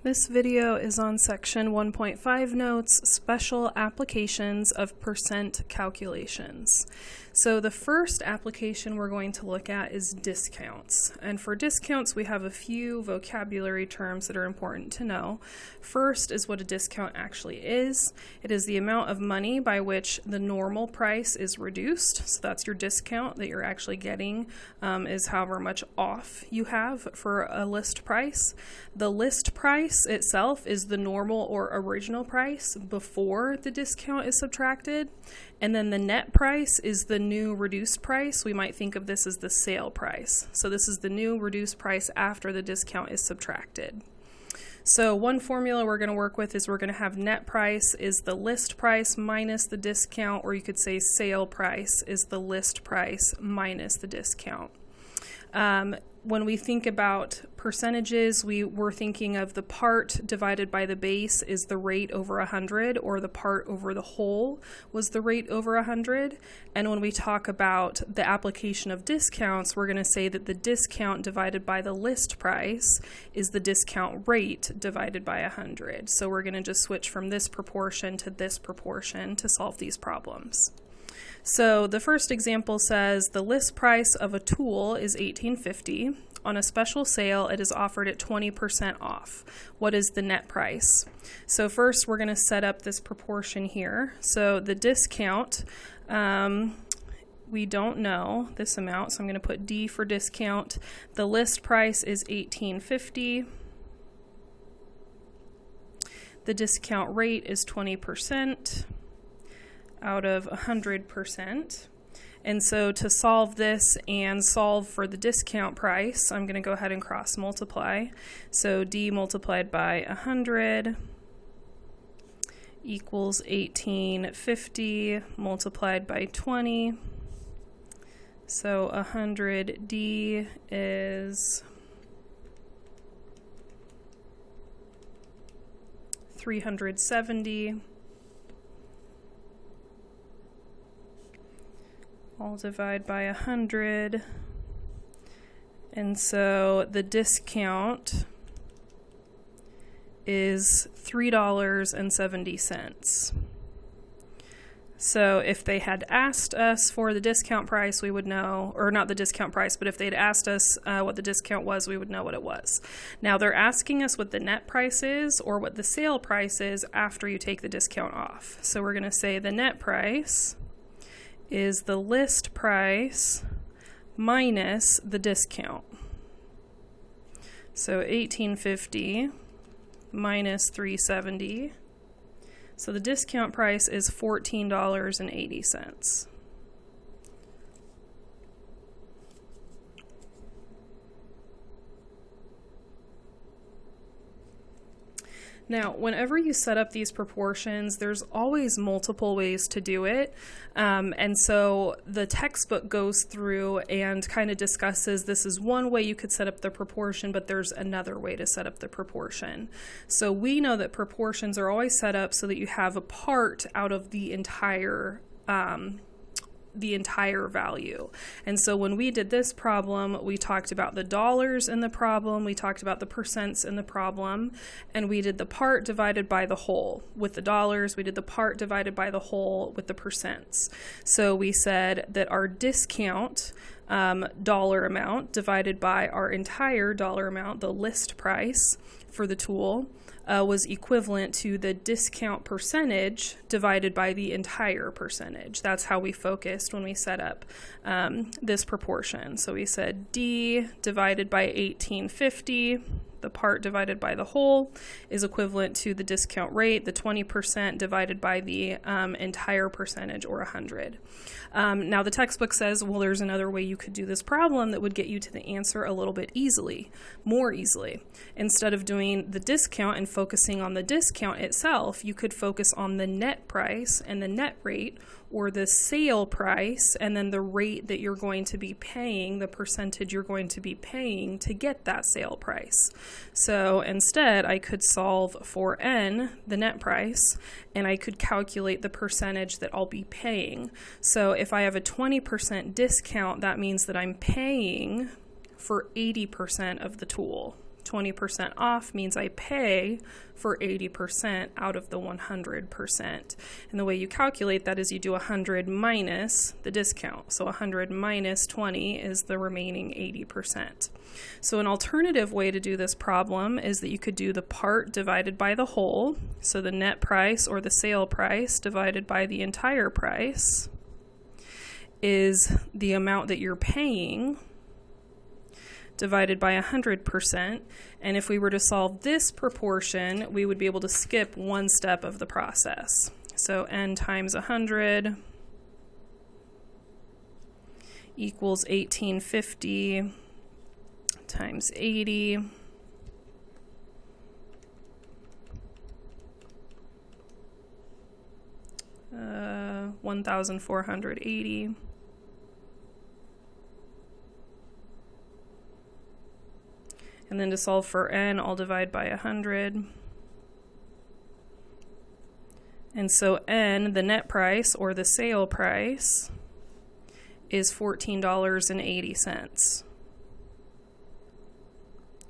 This video is on section 1.5 notes, special applications of percent calculations. So the first application we're going to look at is discounts. And for discounts, we have a few vocabulary terms that are important to know. First is what a discount actually is. It is the amount of money by which the normal price is reduced. So that's your discount that you're actually getting, is however much off you have for a list price. The list price itself is the normal or original price before the discount is subtracted, and then the net price is the new reduced price. We might think of this as the sale price. So this is the new reduced price after the discount is subtracted. So one formula we're going to work with is we're going to have net price is the list price minus the discount, or you could say sale price is the list price minus the discount. When we think about percentages, we're thinking of the part divided by the base is the rate over 100, or the part over the whole was the rate over 100. And when we talk about the application of discounts, we're going to say that the discount divided by the list price is the discount rate divided by 100. So we're going to just switch from this proportion to solve these problems. So the first example says the list price of a tool is $18.50. On a special sale, it is offered at 20% off. What is the net price? So first, we're going to set up this proportion here. So the discount, we don't know this amount, so I'm going to put D for discount. The list price is $18.50. The discount rate is 20%. Out of 100%. And so to solve this and solve for the discount price, I'm going to go ahead and cross multiply. So D multiplied by 100 equals 1850 multiplied by 20. So 100D is 370. I'll divide by 100, and so the discount is $3.70. So if they had asked us for the discount price, we would know, or not the discount price, but if they'd asked us what the discount was, we would know what it was. Now they're asking us what the net price is or what the sale price is after you take the discount off. So we're going to say the net price is the list price minus the discount. So 1850 minus 370. So the discount price is $14.80. Now, whenever you set up these proportions, there's always multiple ways to do it. And so the textbook goes through and kind of discusses this is one way you could set up the proportion, but there's another way to set up the proportion. So we know that proportions are always set up so that you have a part out of the entire value. And so when we did this problem, we talked about the dollars in the problem, we talked about the percents in the problem, and we did the part divided by the whole with the dollars, we did the part divided by the whole with the percents. So we said that our discount dollar amount divided by our entire dollar amount, the list price for the tool, was equivalent to the discount percentage divided by the entire percentage. That's how we focused when we set up this proportion. So we said D divided by 1850, the part divided by the whole, is equivalent to the discount rate, the 20% divided by the entire percentage, or 100. Now the textbook says, well, there's another way you could do this problem that would get you to the answer a little bit more easily. Instead of doing the discount and focusing on the discount itself, you could focus on the net price and the net rate, or the sale price, and then the rate that you're going to be paying, the percentage you're going to be paying to get that sale price. So instead, I could solve for N, the net price, and I could calculate the percentage that I'll be paying. So if I have a 20% discount, that means that I'm paying for 80% of the tool. 20% off means I pay for 80% out of the 100%. And the way you calculate that is you do 100 minus the discount. So 100 minus 20 is the remaining 80%. So an alternative way to do this problem is that you could do the part divided by the whole. So the net price or the sale price divided by the entire price is the amount that you're paying divided by 100%. And if we were to solve this proportion, we would be able to skip one step of the process. So n times 100 equals 1850 times 80 1,480. And then to solve for n, I'll divide by 100. And so n, the net price or the sale price, is $14.80.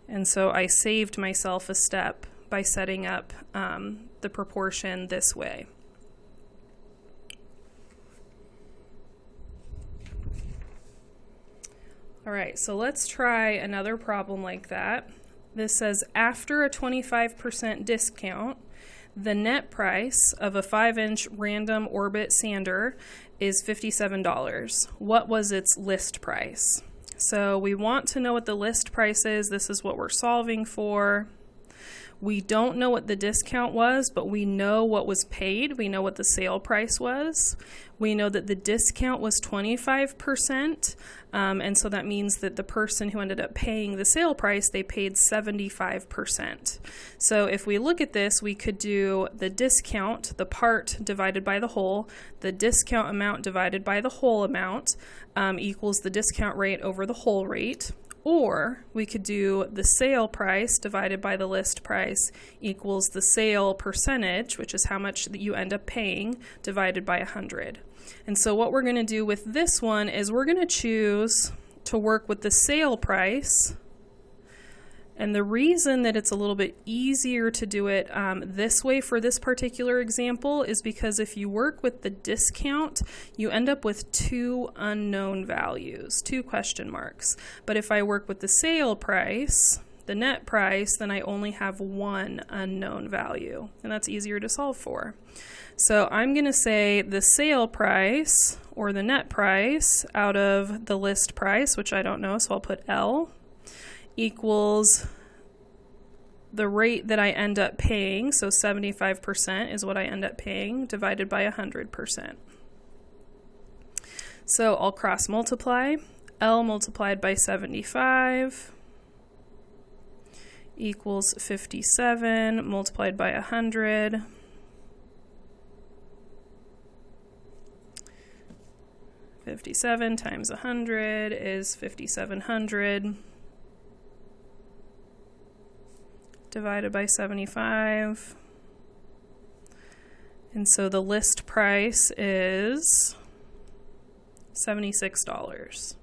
And so I saved myself a step by setting up the proportion this way. All right, so let's try another problem like that. This says after a 25% discount, the net price of a 5-inch random orbit sander is $57. What was its list price? So we want to know what the list price is. This is what we're solving for. We don't know what the discount was, but we know what was paid. We know what the sale price was. We know that the discount was 25%, and so that means that the person who ended up paying the sale price, they paid 75%. So if we look at this, we could do the discount, the part divided by the whole, the discount amount divided by the whole amount equals the discount rate over the whole rate. Or we could do the sale price divided by the list price equals the sale percentage, which is how much that you end up paying, divided by 100. And so what we're going to do with this one is we're going to choose to work with the sale price. And the reason that it's a little bit easier to do it this way for this particular example is because if you work with the discount, you end up with two unknown values, two question marks. But if I work with the sale price, the net price, then I only have one unknown value, and that's easier to solve for. So I'm going to say the sale price or the net price out of the list price, which I don't know, so I'll put L, equals the rate that I end up paying, so 75% is what I end up paying, divided by 100%. So I'll cross multiply. L multiplied by 75 equals 57 multiplied by 100. $57 times 100 is $5,700 divided by 75. And so the list price is $76.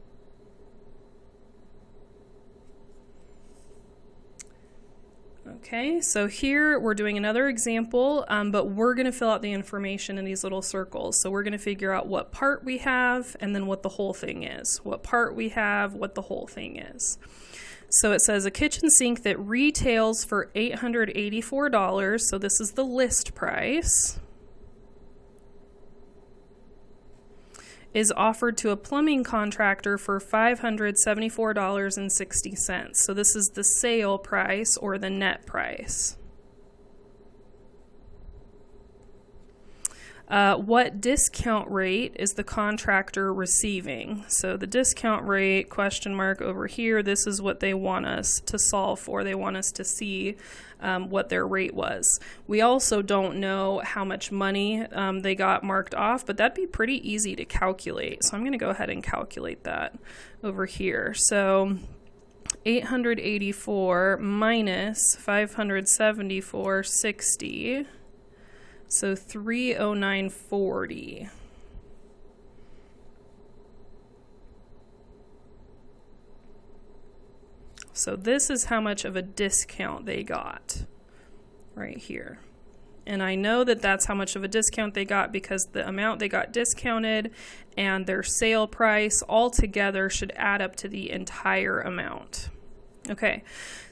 Okay, so here we're doing another example, but we're going to fill out the information in these little circles. So we're going to figure out what part we have and then what the whole thing is. What part we have, what the whole thing is. So it says a kitchen sink that retails for $884, so this is the list price, is offered to a plumbing contractor for $574.60. So this is the sale price or the net price. What discount rate is the contractor receiving? So the discount rate, question mark over here, this is what they want us to solve for. They want us to see what their rate was. We also don't know how much money they got marked off, but that'd be pretty easy to calculate. So I'm going to go ahead and calculate that over here. So 884 minus 574.60. So 309.40. So this is how much of a discount they got right here. And I know that that's how much of a discount they got because the amount they got discounted and their sale price all together should add up to the entire amount. Okay,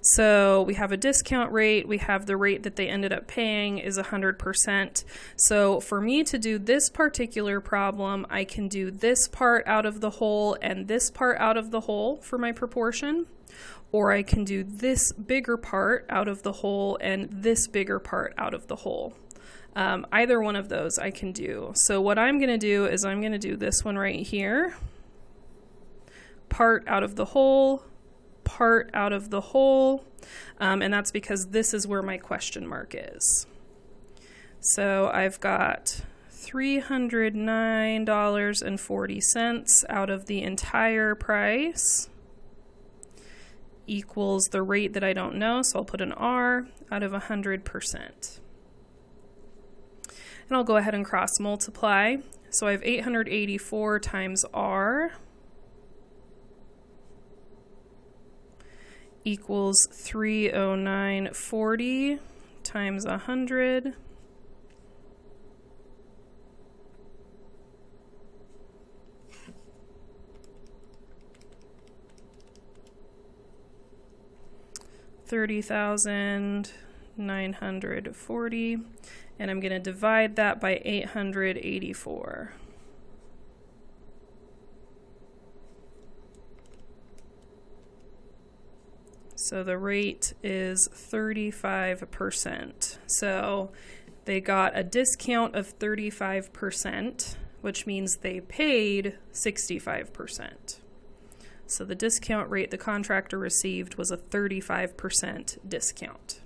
so we have a discount rate, we have the rate that they ended up paying is 100%. So for me to do this particular problem, I can do this part out of the whole and this part out of the whole for my proportion, or I can do this bigger part out of the whole and this bigger part out of the whole. Either one of those I can do. So what I'm going to do is I'm going to do this one right here, part out of the whole, part out of the whole, and that's because this is where my question mark is. So I've got $309.40 out of the entire price equals the rate that I don't know, so I'll put an R out of 100%. And I'll go ahead and cross multiply. So I have 884 times R equals 309.40 times 100 . $30,940, and I'm going to divide that by 884. So the rate is 35%. So they got a discount of 35%, which means they paid 65%. So the discount rate the contractor received was a 35% discount.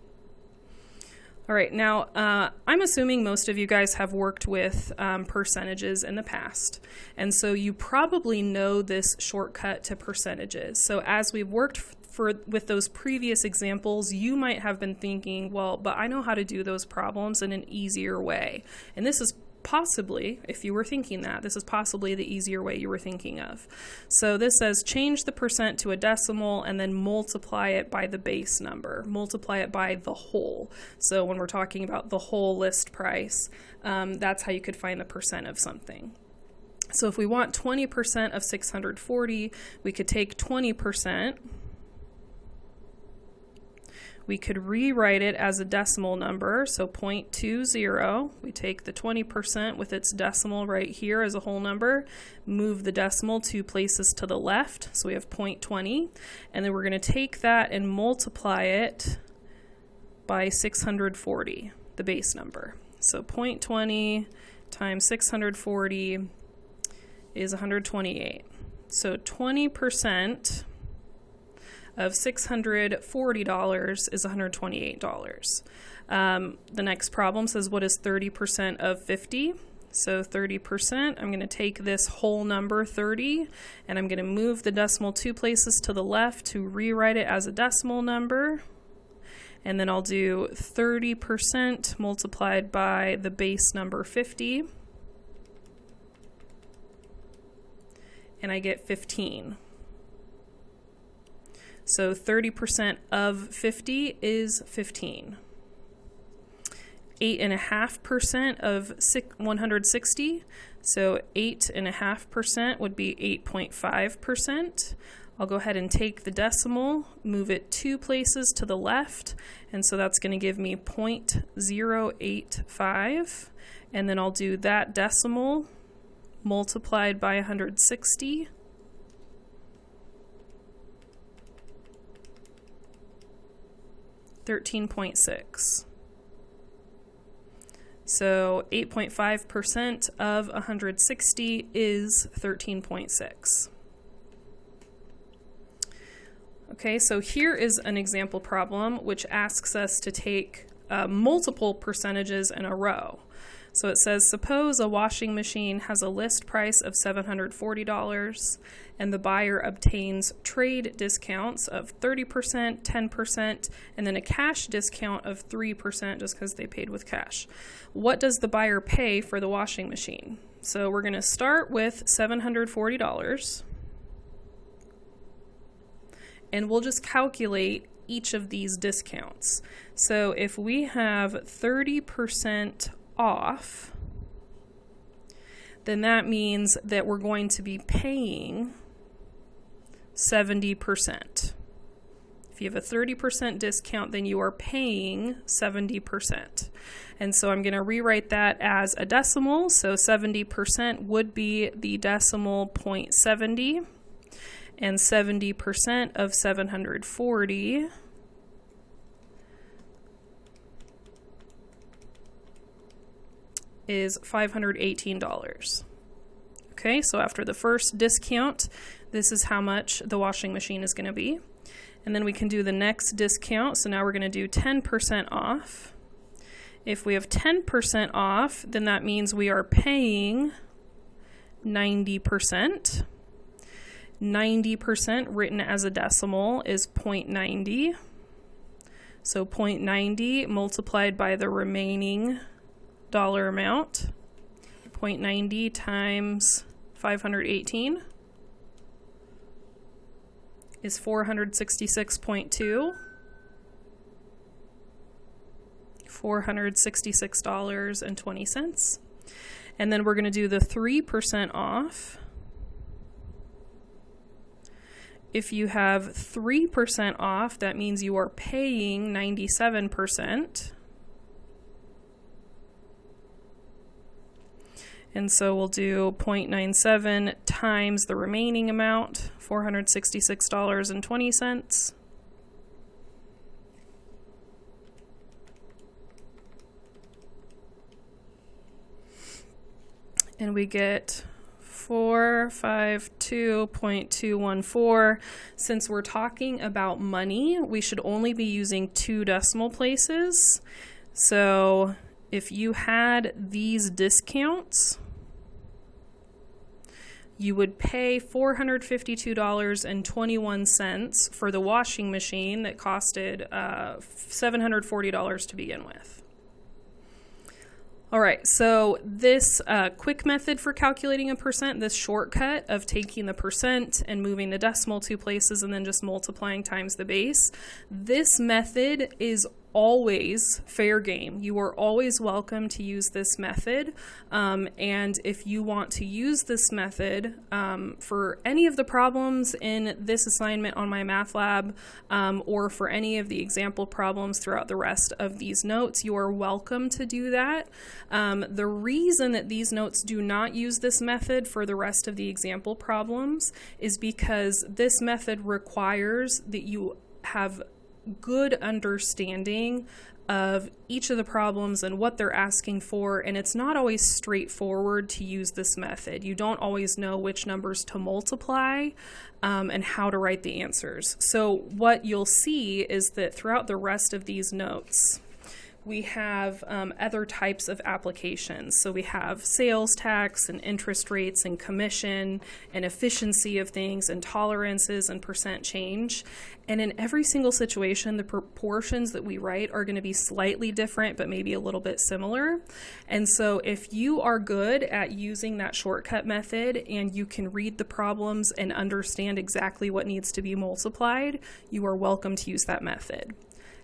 All right, now I'm assuming most of you guys have worked with percentages in the past, and so you probably know this shortcut to percentages. So as we've worked with those previous examples, you might have been thinking, well, but I know how to do those problems in an easier way. And this is possibly, if you were thinking that, this is possibly the easier way you were thinking of. So this says change the percent to a decimal and then multiply it by the base number. Multiply it by the whole. So when we're talking about the whole list price, that's how you could find the percent of something. So if we want 20% of 640, we could take 20%. We could rewrite it as a decimal number, so 0.20. We take the 20% with its decimal right here as a whole number, move the decimal 2 places to the left, so we have 0.20, and then we're going to take that and multiply it by 640, the base number. So 0.20 times 640 is 128. So 20% of $640 is $128. The next problem says, what is 30% of 50? So 30%, I'm going to take this whole number 30, and I'm going to move the decimal 2 places to the left to rewrite it as a decimal number. And then I'll do 30% multiplied by the base number 50. And I get 15. So 30% of 50 is 15. 8.5% of 160, so 8.5% would be 8.5%. I'll go ahead and take the decimal, move it 2 places to the left, and so that's going to give me 0.085, and then I'll do that decimal multiplied by 160. 13.6. So 8.5% of 160 is 13.6. Okay, so here is an example problem which asks us to take multiple percentages in a row. So it says, suppose a washing machine has a list price of $740 and the buyer obtains trade discounts of 30%, 10%, and then a cash discount of 3% just because they paid with cash. What does the buyer pay for the washing machine? So we're going to start with $740. and we'll just calculate each of these discounts. So if we have 30% off, then that means that we're going to be paying 70%. If you have a 30% discount, then you are paying 70%. And so I'm going to rewrite that as a decimal. So 70% would be the decimal 0.70, and 70% of 740 is $518. Okay, so after the first discount, this is how much the washing machine is going to be. And then we can do the next discount. So now we're going to do 10% off. If we have 10% off, then that means we are paying 90%. 90% written as a decimal is 0.90. So 0.90 multiplied by the remaining dollar amount, 0.90 times 518 is $466.2. $466.20. And then we're going to do the 3% off. If you have 3% off, that means you are paying 97%. And so we'll do 0.97 times the remaining amount, $466.20. And we get 452.214. Since we're talking about money, we should only be using 2 decimal places. So if you had these discounts, you would pay $452.21 for the washing machine that costed $740 to begin with. All right, so this quick method for calculating a percent, this shortcut of taking the percent and moving the decimal 2 places and then just multiplying times the base, this method is always fair game. You are always welcome to use this method. And if you want to use this method for any of the problems in this assignment on MyMathLab, or for any of the example problems throughout the rest of these notes, you are welcome to do that. The reason that these notes do not use this method for the rest of the example problems is because this method requires that you have good understanding of each of the problems and what they're asking for, and it's not always straightforward to use this method. You don't always know which numbers to multiply and how to write the answers. So what you'll see is that throughout the rest of these notes, we have other types of applications. So we have sales tax and interest rates and commission and efficiency of things and tolerances and percent change. And in every single situation, the proportions that we write are going to be slightly different, but maybe a little bit similar. And so if you are good at using that shortcut method and you can read the problems and understand exactly what needs to be multiplied, you are welcome to use that method.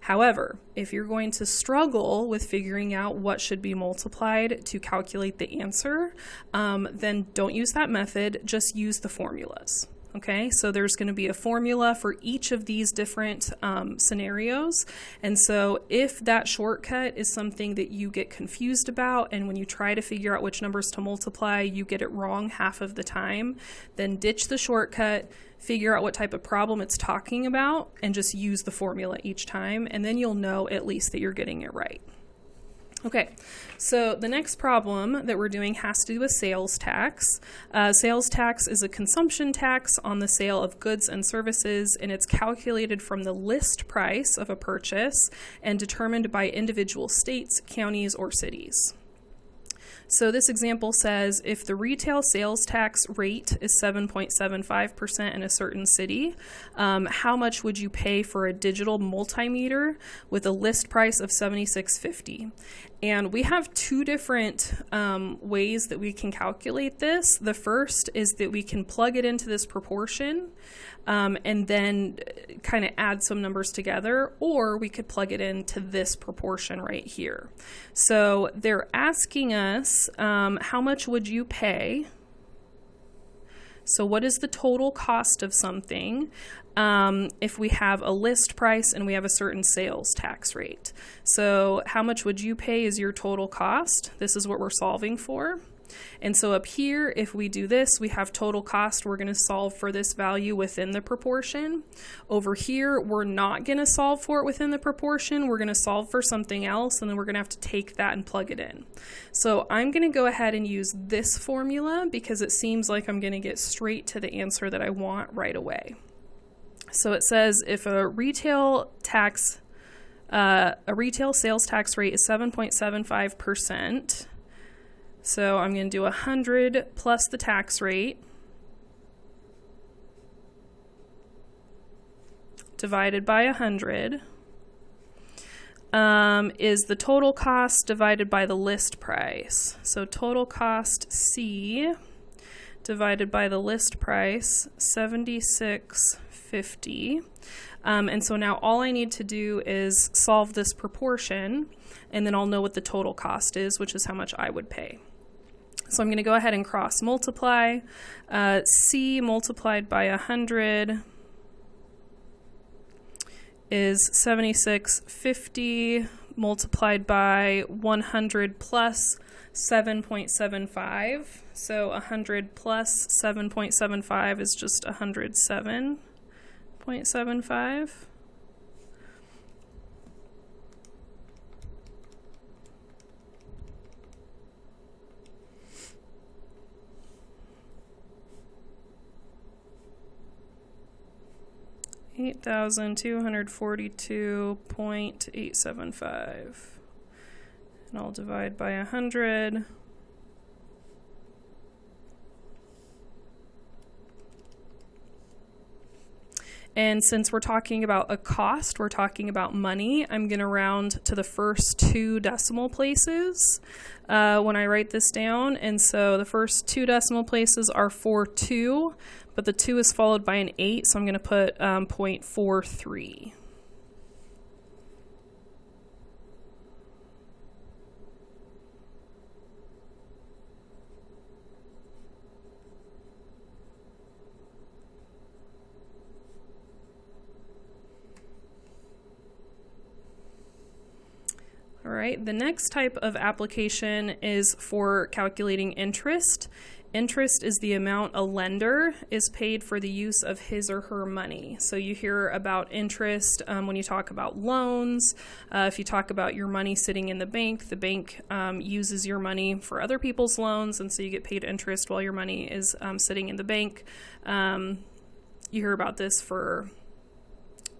However, if you're going to struggle with figuring out what should be multiplied to calculate the answer, then don't use that method, just use the formulas. Okay, so there's going to be a formula for each of these different scenarios. And so if that shortcut is something that you get confused about, and when you try to figure out which numbers to multiply, you get it wrong half of the time, then ditch the shortcut, figure out what type of problem it's talking about, and just use the formula each time, and then you'll know at least that you're getting it right. Okay, so the next problem that we're doing has to do with sales tax. Sales tax is a consumption tax on the sale of goods and services, and it's calculated from the list price of a purchase and determined by individual states, counties, or cities. So this example says if the retail sales tax rate is 7.75% in a certain city, how much would you pay for a digital multimeter with a list price of $76.50? And we have 2 different ways that we can calculate this. The first is that we can plug it into this proportion, and then kind of add some numbers together, or we could plug it into this proportion right here. So they're asking us, how much would you pay? So what is the total cost of something if we have a list price and we have a certain sales tax rate? So how much would you pay is your total cost. This is what we're solving for. And so up here, if we do this, we have total cost. We're going to solve for this value within the proportion. Over here, we're not going to solve for it within the proportion. We're going to solve for something else, and then we're going to have to take that and plug it in. So I'm going to go ahead and use this formula because it seems like I'm going to get straight to the answer that I want right away. So it says if a retail sales tax rate is 7.75%, so I'm going to do 100 plus the tax rate divided by 100 is the total cost divided by the list price. So total cost C divided by the list price, $76.50. And so now all I need to do is solve this proportion, and then I'll know what the total cost is, which is how much I would pay. So I'm going to go ahead and cross multiply. C multiplied by 100 is 76.50 multiplied by 100 plus 7.75. So 100 plus 7.75 is just 107.75. $8,242.875, and I'll divide by 100. And since we're talking about a cost, we're talking about money, I'm going to round to the first two decimal places when I write this down. And so the first two decimal places are 42, but the 2 is followed by an 8, so I'm going to put 0.43. All right, the next type of application is for calculating interest. Interest is the amount a lender is paid for the use of his or her money. So you hear about interest when you talk about loans. If you talk about your money sitting in the bank uses your money for other people's loans, and so you get paid interest while your money is sitting in the bank. You hear about this for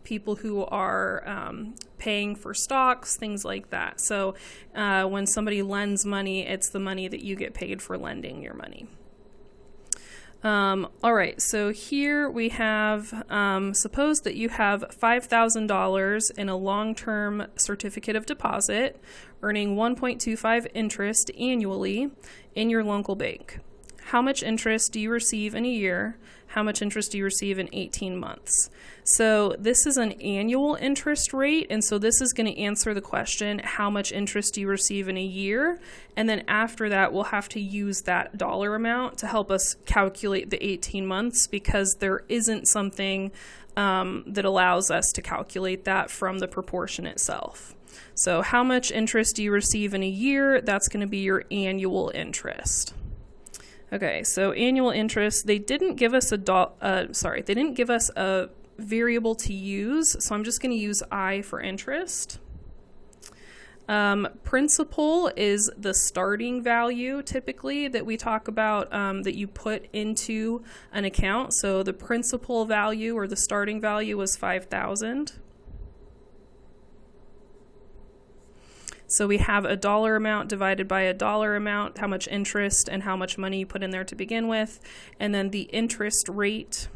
people who are paying for stocks, things like that. So when somebody lends money, it's the money that you get paid for lending your money. All right, so here we have, suppose that you have $5,000 in a long-term certificate of deposit, earning 1.25 interest annually in your local bank. How much interest do you receive in a year? How much interest do you receive in 18 months? So this is an annual interest rate, and so this is going to answer the question, how much interest do you receive in a year? And then after that, we'll have to use that dollar amount to help us calculate the 18 months, because there isn't something that allows us to calculate that from the proportion itself. So how much interest do you receive in a year? That's going to be your annual interest. Okay, so annual interest, they didn't give us they didn't give us a variable to use, so I'm just going to use I for interest. Principal is the starting value typically that we talk about, that you put into an account. So the principal value or the starting value was 5,000. So we have a dollar amount divided by a dollar amount, how much interest and how much money you put in there to begin with, and then the interest rate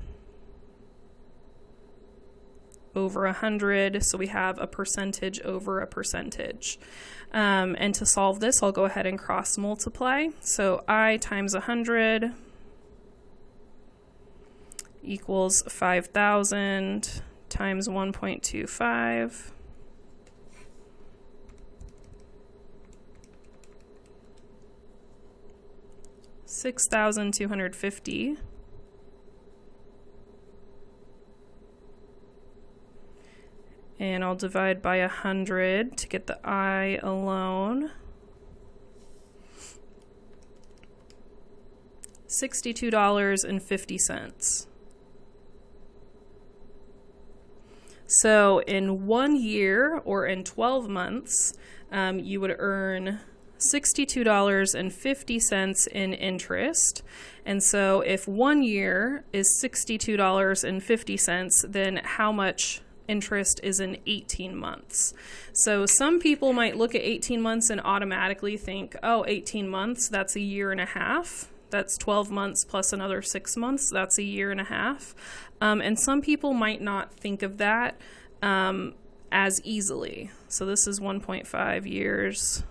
over 100, so we have a percentage over a percentage. And to solve this, I'll go ahead and cross multiply. So I times 100 equals 5,000 times 1.25. $6,250. And I'll divide by 100 to get the I alone. $62.50. So in 1 year or in 12 months, you would earn $62.50 in interest. And so if 1 year is $62.50, then how much interest is in 18 months? So some people might look at 18 months and automatically think, oh, 18 months, that's a year and a half. That's 12 months plus another 6 months. That's a year and a half. And some people might not think of that as easily. So this is 1.5 years.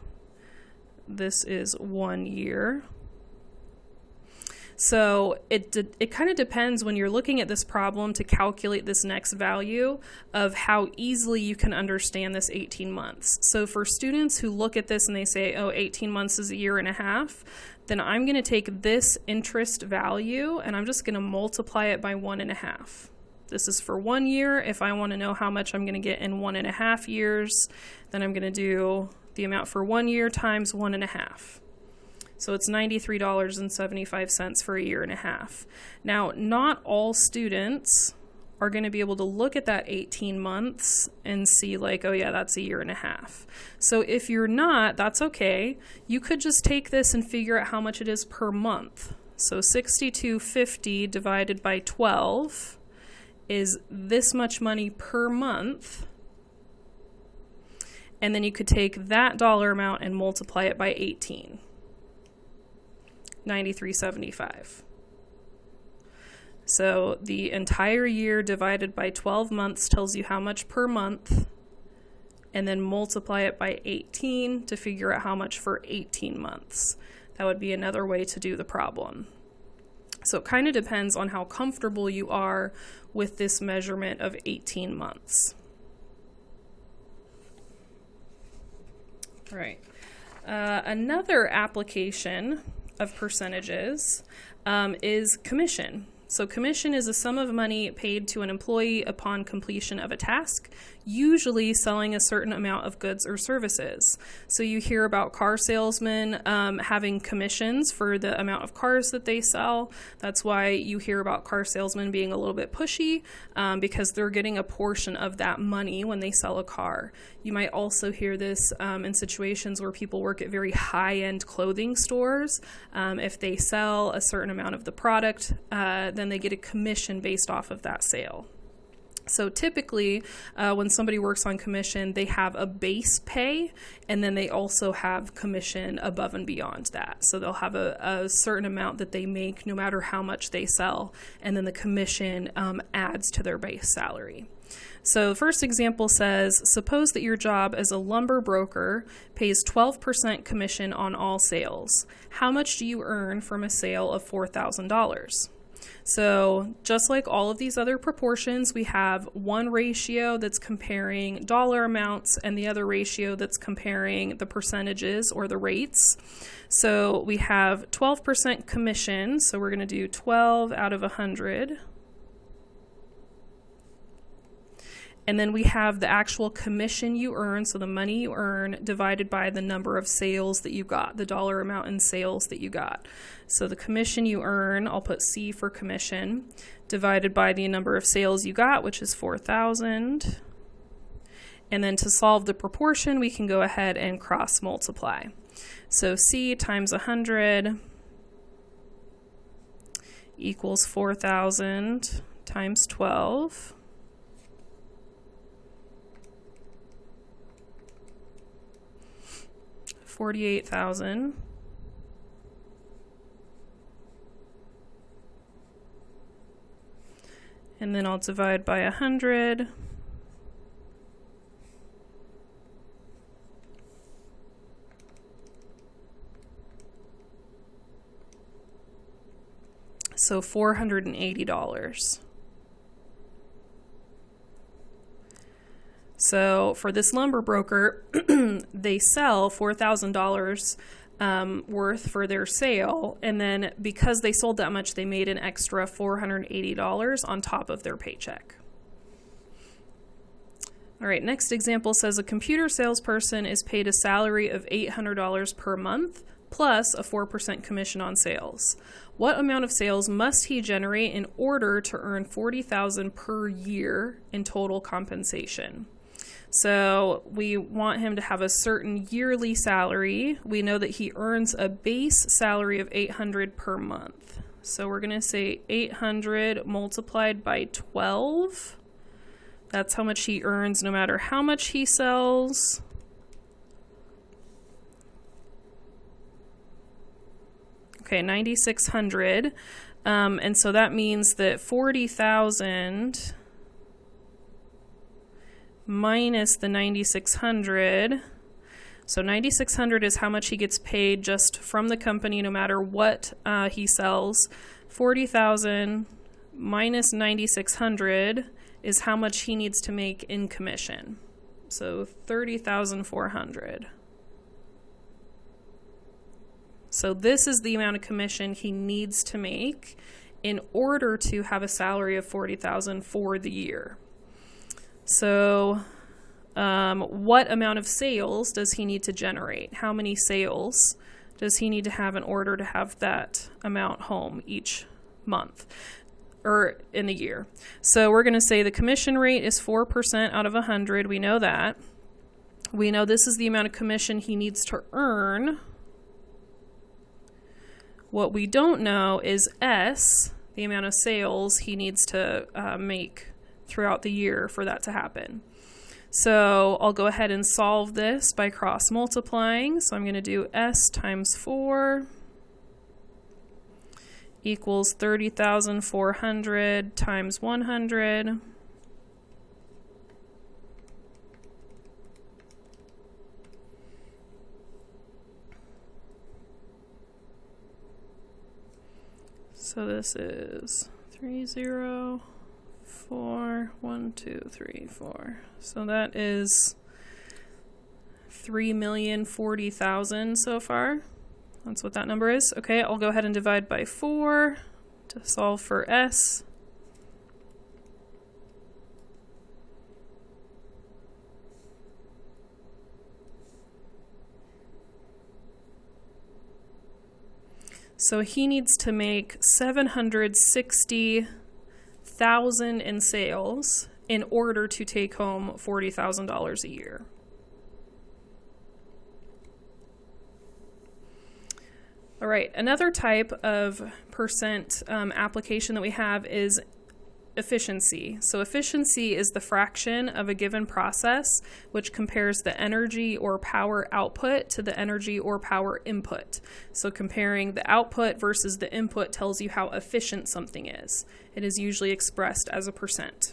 This is 1 year. So it kind of depends when you're looking at this problem to calculate this next value of how easily you can understand this 18 months. So for students who look at this and they say, oh, 18 months is a year and a half, then I'm going to take this interest value and I'm just going to multiply it by 1.5. This is for 1 year. If I want to know how much I'm going to get in 1.5 years, then I'm going to do the amount for 1 year times 1.5. So it's $93.75 for a year and a half. Now, not all students are going to be able to look at that 18 months and see like, oh yeah, that's a year and a half. So if you're not, that's okay. You could just take this and figure out how much it is per month. So $62.50 divided by 12 is this much money per month. And then you could take that dollar amount and multiply it by 18. $93.75. So the entire year divided by 12 months tells you how much per month, and then multiply it by 18 to figure out how much for 18 months. That would be another way to do the problem. So it kind of depends on how comfortable you are with this measurement of 18 months. All right. Another application of percentages is commission. So commission is a sum of money paid to an employee upon completion of a task, usually selling a certain amount of goods or services. So you hear about car salesmen having commissions for the amount of cars that they sell. That's why you hear about car salesmen being a little bit pushy because they're getting a portion of that money when they sell a car. You might also hear this in situations where people work at very high-end clothing stores. If they sell a certain amount of the product, then they get a commission based off of that sale. So typically, when somebody works on commission, they have a base pay, and then they also have commission above and beyond that. So they'll have a certain amount that they make no matter how much they sell, and then the commission adds to their base salary. So the first example says, suppose that your job as a lumber broker pays 12% commission on all sales. How much do you earn from a sale of $4,000? So just like all of these other proportions, we have one ratio that's comparing dollar amounts and the other ratio that's comparing the percentages or the rates. So we have 12% commission, so we're going to do 12 out of 100. And then we have the actual commission you earn, so the money you earn divided by the number of sales that you got, the dollar amount in sales that you got. So the commission you earn, I'll put C for commission, divided by the number of sales you got, which is 4,000. And then to solve the proportion, we can go ahead and cross multiply. So C times 100 equals 4,000 times 12. $48,000. And then I'll divide by 100. So $480. So for this lumber broker, they sell $4,000 worth for their sale, and then because they sold that much, they made an extra $480 on top of their paycheck. All right, next example says a computer salesperson is paid a salary of $800 per month plus a 4% commission on sales. What amount of sales must he generate in order to earn $40,000 per year in total compensation? So we want him to have a certain yearly salary. We know that he earns a base salary of $800 per month. So we're going to say 800 multiplied by 12. That's how much he earns no matter how much he sells. Okay, 9,600. And so that means that 40,000 minus the 9,600. So 9,600 is how much he gets paid just from the company no matter what he sells. 40,000 minus 9,600 is how much he needs to make in commission. So 30,400. So this is the amount of commission he needs to make in order to have a salary of 40,000 for the year. So what amount of sales does he need to generate? How many sales does he need to have in order to have that amount home each month or in the year? So we're going to say the commission rate is 4% out of 100. We know that. We know this is the amount of commission he needs to earn. What we don't know is S, the amount of sales he needs to make throughout the year for that to happen. So I'll go ahead and solve this by cross multiplying. So I'm going to do S times 4 equals 30,400 times 100. So this is 304, 1, 2, 3, 4. So that is 3,040,000 so far. That's what that number is. Okay, I'll go ahead and divide by 4 to solve for S. So he needs to make 760,000 in sales in order to take home $40,000 a year. All right, another type of percent application that we have is efficiency. So efficiency is the fraction of a given process which compares the energy or power output to the energy or power input. So comparing the output versus the input tells you how efficient something is. It is usually expressed as a percent.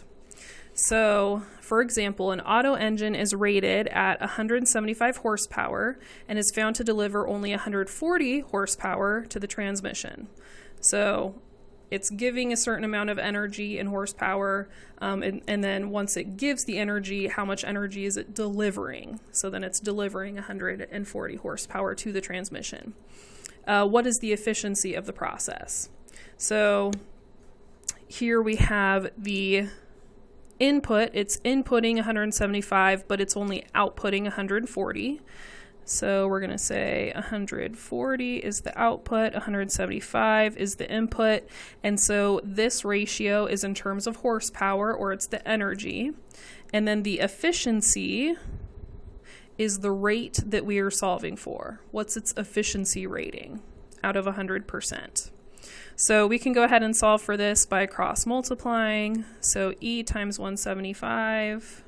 So, for example, an auto engine is rated at 175 horsepower and is found to deliver only 140 horsepower to the transmission. So it's giving a certain amount of energy and horsepower, and then once it gives the energy, how much energy is it delivering? So then it's delivering 140 horsepower to the transmission. What is the efficiency of the process? So here we have the input. It's inputting 175, but it's only outputting 140. So we're going to say 140 is the output, 175 is the input. And so this ratio is in terms of horsepower, or it's the energy. And then the efficiency is the rate that we are solving for. What's its efficiency rating out of 100%? So we can go ahead and solve for this by cross multiplying. So E times 175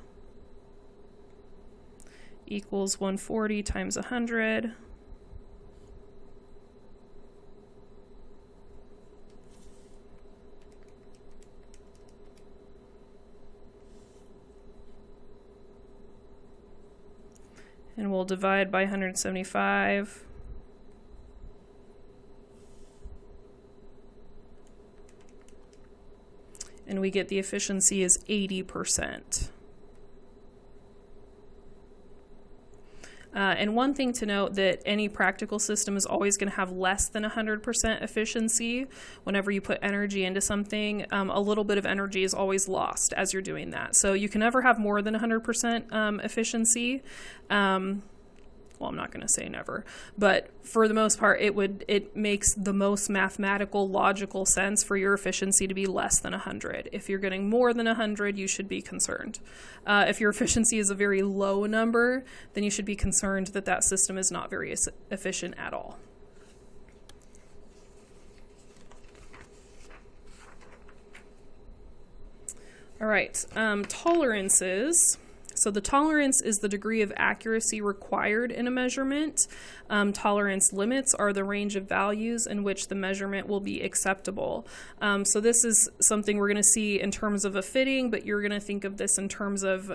equals 140 times 100. And we'll divide by 175. and we get the efficiency is 80%. And one thing to note, that any practical system is always going to have less than 100% efficiency. Whenever you put energy into something, a little bit of energy is always lost as you're doing that. So you can never have more than 100% efficiency. Well, I'm not going to say never, but for the most part, it makes the most mathematical, logical sense for your efficiency to be less than 100. If you're getting more than 100, you should be concerned. If your efficiency is a very low number, then you should be concerned that that system is not very efficient at all. All right, tolerances. So the tolerance is the degree of accuracy required in a measurement. Tolerance limits are the range of values in which the measurement will be acceptable. So this is something we're going to see in terms of a fitting, but you're going to think of this in terms of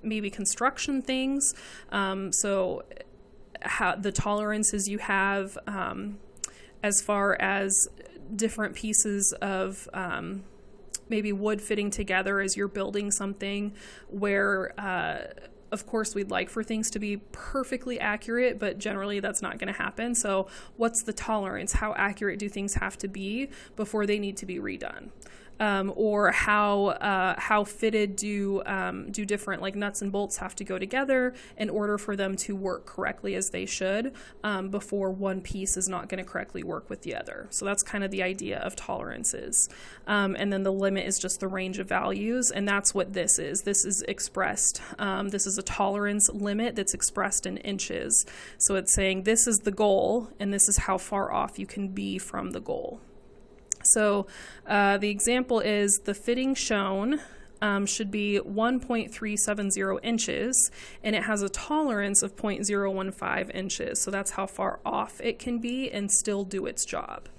maybe construction things. So how the tolerances you have as far as different pieces of maybe wood fitting together as you're building something where, of course, we'd like for things to be perfectly accurate, but generally that's not going to happen. So what's the tolerance? How accurate do things have to be before they need to be redone? Or how fitted do different like nuts and bolts have to go together in order for them to work correctly as they should before one piece is not going to correctly work with the other. So that's kind of the idea of tolerances. And then the limit is just the range of values, and that's what this is. This is expressed. This is a tolerance limit that's expressed in inches. So it's saying this is the goal, and this is how far off you can be from the goal. So the example is the fitting shown should be 1.370 inches, and it has a tolerance of 0.015 inches. So that's how far off it can be and still do its job.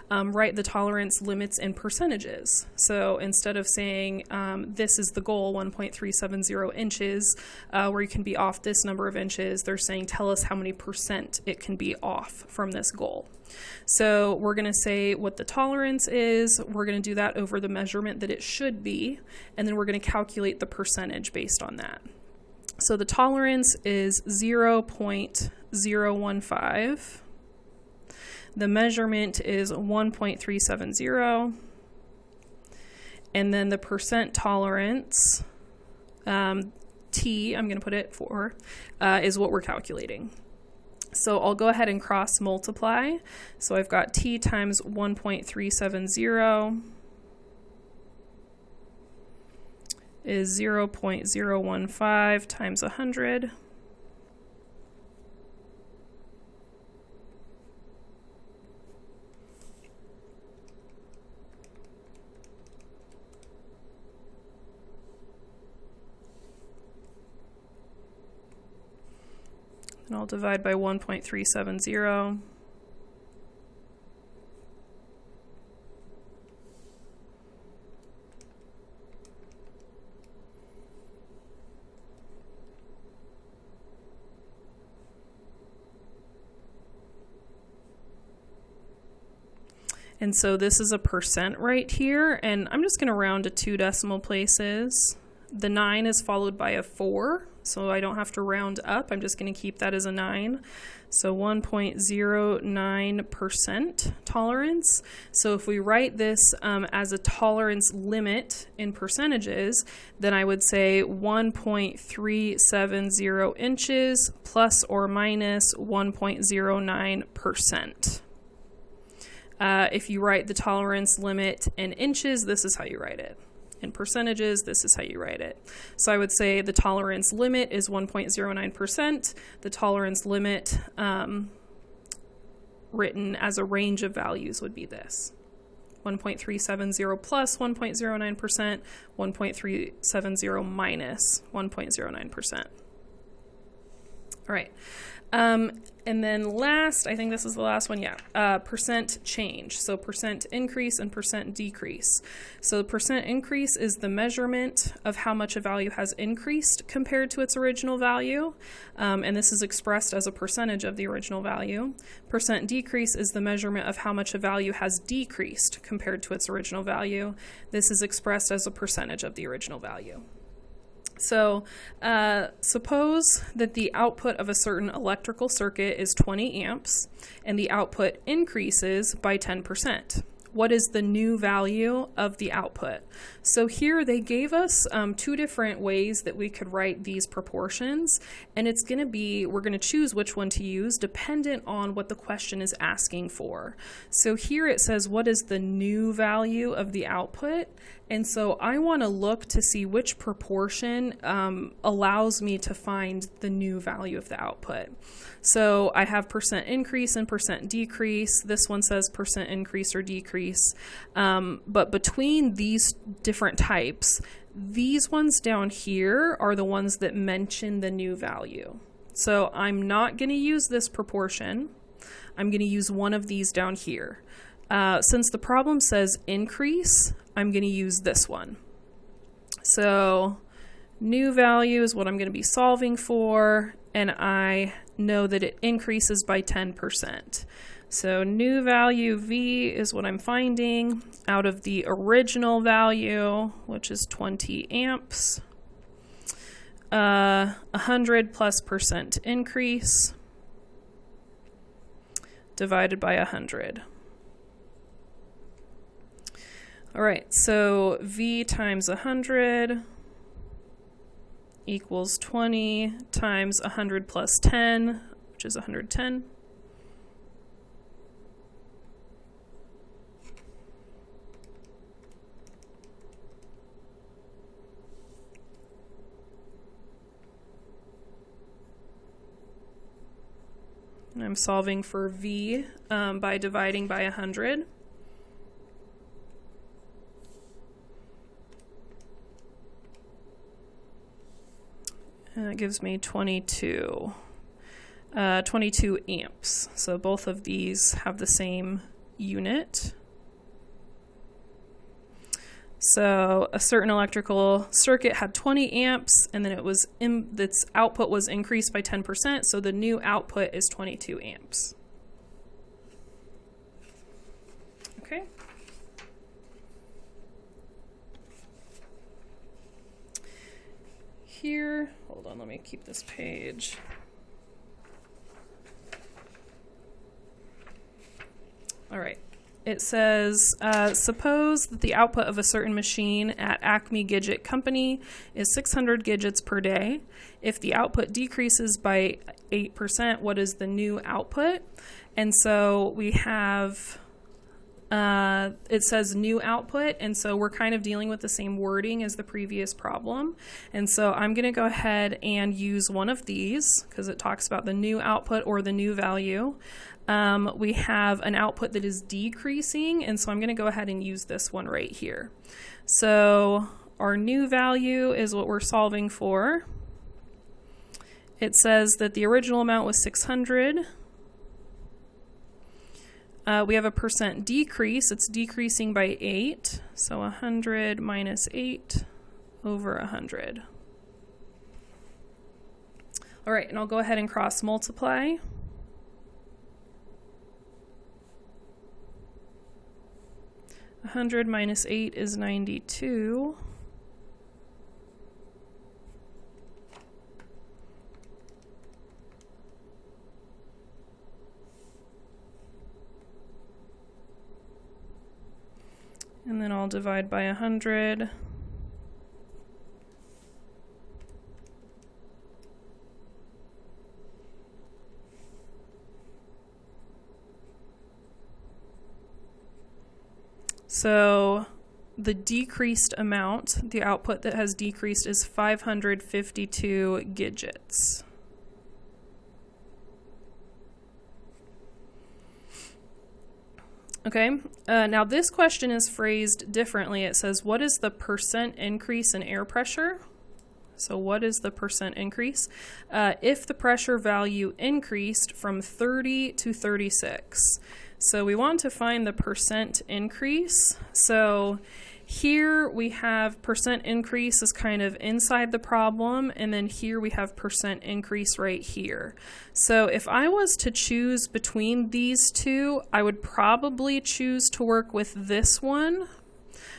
Write the tolerance limits in percentages. So instead of saying this is the goal, 1.370 inches, where you can be off this number of inches, they're saying tell us how many percent it can be off from this goal. So we're going to say what the tolerance is, we're going to do that over the measurement that it should be, and then we're going to calculate the percentage based on that. So the tolerance is 0.015. The measurement is 1.370, and then the percent tolerance, T, I'm going to put it for, is what we're calculating. So I'll go ahead and cross multiply. So I've got T times 1.370 is 0.015 times 100. And I'll divide by 1.370. And so this is a percent right here, and I'm just going to round to 2 decimal places. The 9 is followed by a 4. So I don't have to round up. I'm just going to keep that as a 9. So 1.09% tolerance. So if we write this as a tolerance limit in percentages, then I would say 1.370 inches plus or minus 1.09%. If you write the tolerance limit in inches, this is how you write it. In percentages, this is how you write it. So I would say the tolerance limit is 1.09%. The tolerance limit written as a range of values would be this. 1.370 plus 1.09%, 1.370 minus 1.09%. All right. And then last, I think this is the last one, percent change. So percent increase and percent decrease. So the percent increase is the measurement of how much a value has increased compared to its original value. And this is expressed as a percentage of the original value. Percent decrease is the measurement of how much a value has decreased compared to its original value. This is expressed as a percentage of the original value. So suppose that the output of a certain electrical circuit is 20 amps and the output increases by 10%. What is the new value of the output? So here they gave us two different ways that we could write these proportions, and it's going to be, we're going to choose which one to use dependent on what the question is asking for. So here it says, what is the new value of the output? And so I want to look to see which proportion allows me to find the new value of the output. So I have percent increase and percent decrease. This one says percent increase or decrease. But between these different types, these ones down here are the ones that mention the new value. So I'm not going to use this proportion. I'm going to use one of these down here. Since the problem says increase, I'm going to use this one. So new value is what I'm going to be solving for, and I know that it increases by 10%. So new value V is what I'm finding out of the original value, which is 20 amps. 100 plus percent increase divided by 100. All right, so V times 100 equals 20 times 100 plus 10, which is 110. And I'm solving for V by dividing by 100. And that gives me 22 amps. So both of these have the same unit. So a certain electrical circuit had 20 amps, and then its output was increased by 10%, so the new output is 22 amps. Okay. Here, hold on, let me keep this page. All right. It says, suppose that the output of a certain machine at Acme Gidget Company is 600 gidgets per day. If the output decreases by 8%, what is the new output? And so we have, it says new output, and so we're kind of dealing with the same wording as the previous problem. And so I'm going to go ahead and use one of these because it talks about the new output or the new value. We have an output that is decreasing, and so I'm going to go ahead and use this one right here. So our new value is what we're solving for. It says that the original amount was 600. We have a percent decrease. It's decreasing by 8. So 100 minus 8 over 100. All right, and I'll go ahead and cross multiply. A 100 minus 8 is 92. And then I'll divide by 100. So the decreased amount, the output that has decreased, is 552 gidgets. Okay, now this question is phrased differently. It says, what is the percent increase in air pressure? So what is the percent increase? If the pressure value increased from 30 to 36. So we want to find the percent increase. So here we have percent increase is kind of inside the problem, and then here we have percent increase right here. So if I was to choose between these two, I would probably choose to work with this one,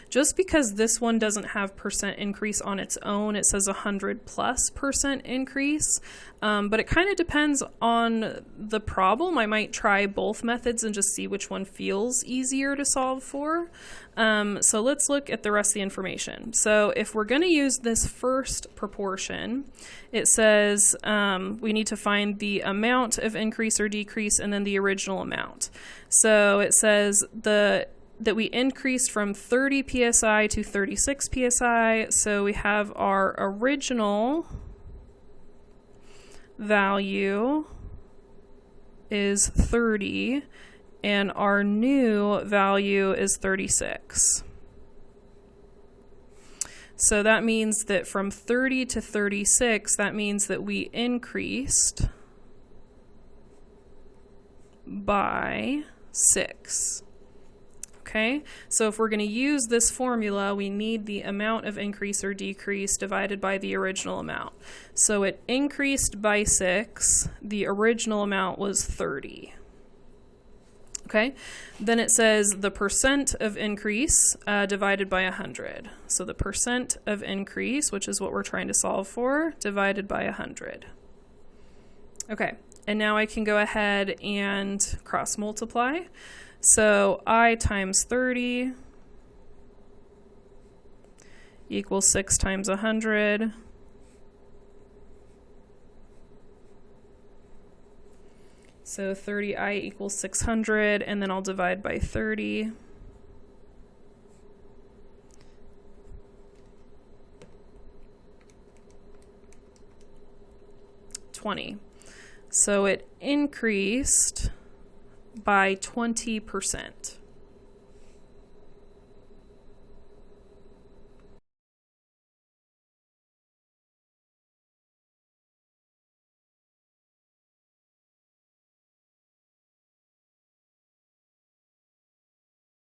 just because this one doesn't have percent increase on its own. It says 100+% increase, but it kind of depends on the problem. I might try both methods and just see which one feels easier to solve for. So let's look at the rest of the information. So if we're going to use this first proportion, it says we need to find the amount of increase or decrease and then the original amount. So it says that we increased from 30 psi to 36 psi, so we have our original value is 30, and our new value is 36. So that means that from 30 to 36, that means that we increased by 6. Okay, so if we're going to use this formula, we need the amount of increase or decrease divided by the original amount. So it increased by 6, the original amount was 30. Okay, then it says the percent of increase divided by 100. So the percent of increase, which is what we're trying to solve for, divided by 100. Okay, and now I can go ahead and cross multiply. So I times 30 equals 6 times 100. So 30i equals 600, and then I'll divide by 30. So it increased by 20%.